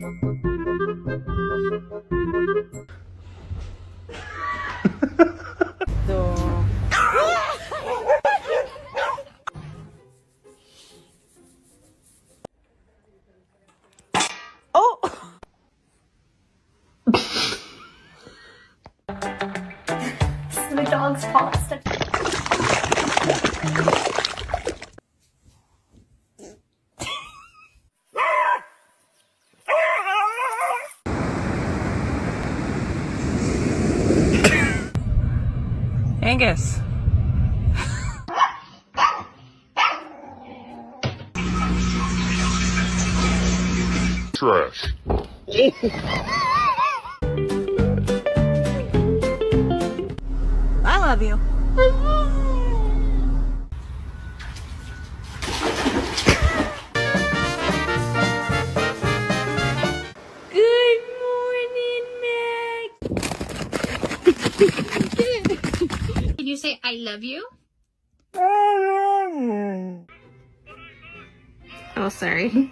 So, oh! This is my dog's fault. Angus. Trash. I love you. Good morning, Mac. Can you say I love you? Oh, sorry.